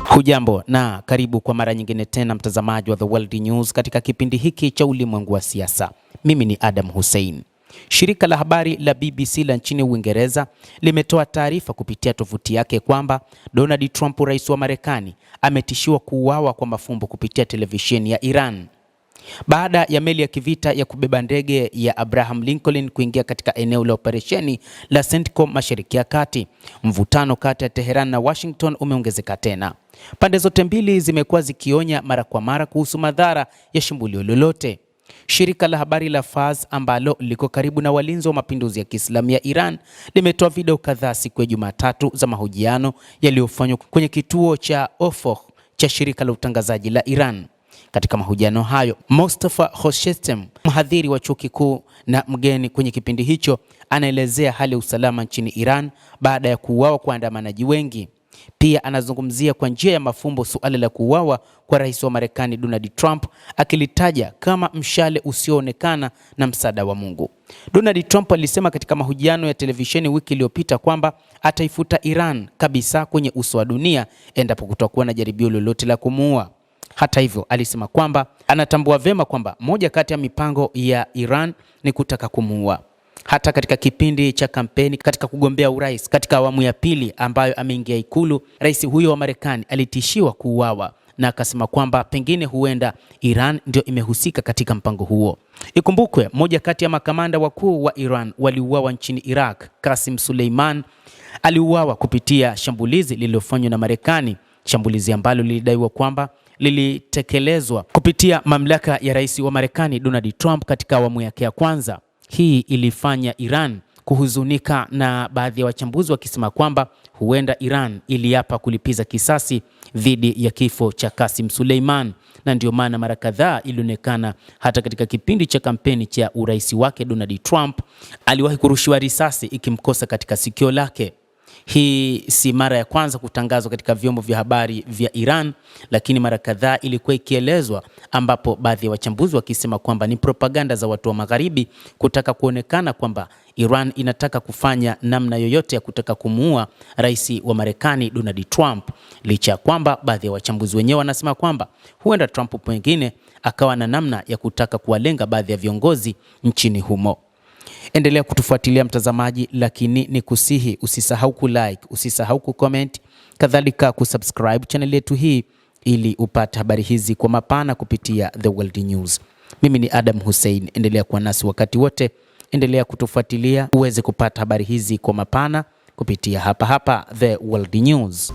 Hujambo na karibu kwa mara nyingine tena mtazamaji wa The World News katika kipindi hiki cha ulimwengu wa siasa. Mimi ni Adam Hussein. Shirika la habari la BBC la nchini Uingereza limetoa taarifa kupitia tovuti yake kwamba Donald Trump, rais wa Marekani, ametishiwa kuuawa kwa mafumbo kupitia televisheni ya Iran baada ya meli ya kivita ya kubeba ndege ya Abraham Lincoln kuingia katika eneo la operesheni la CENTCOM Mashariki ya Kati. Mvutano kati ya Tehran na Washington umeongezeka tena. Pande zote mbili zimekuwa zikionya mara kwa mara kuhusu madhara ya shambulio lolote. Shirika la habari la Fars ambalo liko karibu na walinzi wa mapinduzi ya Kiislamu ya Iran limetoa video kadhaa siku ya Jumatatu za mahojiano yaliyofanywa kwenye kituo cha Ofokh cha shirika la utangazaji la Iran. Katika mahojiano hayo, Mostafa Khoshestem, mhadhiri wa chuo kikuu na mgeni kwenye kipindi hicho, anaelezea hali ya usalama nchini Iran baada ya kuuawa kwa waandamanaji wengi. Pia anazungumzia kwa njia ya mafumbo suala la kuuawa kwa rais wa Marekani Donald Trump, akilitaja kama mshale usioonekana na msaada wa Mungu. Donald Trump alisema katika mahojiano ya televisheni wiki iliyopita kwamba ataifuta Iran kabisa kwenye uso wa dunia endapo kutakuwa na jaribio lolote la kumuua. Hata hivyo, alisema kwamba anatambua vema kwamba moja kati ya mipango ya Iran ni kutaka kumuua. Hata katika kipindi cha kampeni katika kugombea urais katika awamu ya pili ambayo ameingia Ikulu, rais huyo wa Marekani alitishiwa kuuawa na akasema kwamba pengine huenda Iran ndio imehusika katika mpango huo. Ikumbukwe, moja kati ya makamanda wakuu wa Iran waliuawa nchini Iraq, Qasim Suleiman, aliuawa kupitia shambulizi lililofanywa na Marekani, shambulizi ambalo lilidaiwa kwamba lilitekelezwa kupitia mamlaka ya rais wa Marekani Donald Trump katika awamu yake ya kwanza. Hii ilifanya Iran kuhuzunika, na baadhi ya wachambuzi wakisema kwamba huenda Iran iliapa kulipiza kisasi dhidi ya kifo cha Qasim Suleiman, na ndio maana mara kadhaa ilionekana hata katika kipindi cha kampeni cha urais wake Donald Trump aliwahi kurushiwa risasi ikimkosa katika sikio lake. Hii si mara ya kwanza kutangazwa katika vyombo vya habari vya Iran, lakini mara kadhaa ilikuwa ikielezwa, ambapo baadhi ya wachambuzi wakisema kwamba ni propaganda za watu wa Magharibi kutaka kuonekana kwamba Iran inataka kufanya namna yoyote ya kutaka kumuua rais wa Marekani Donald Trump, licha ya kwamba baadhi ya wachambuzi wenyewe wanasema kwamba huenda Trump pengine akawa na namna ya kutaka kuwalenga baadhi ya viongozi nchini humo. Endelea kutufuatilia mtazamaji, lakini ni kusihi usisahau kulike, usisahau kucomment, kadhalika kusubscribe channel yetu hii ili upate habari hizi kwa mapana kupitia The World News. Mimi ni Adam Hussein, endelea kuwa nasi wakati wote, endelea kutufuatilia uweze kupata habari hizi kwa mapana kupitia hapa The World News.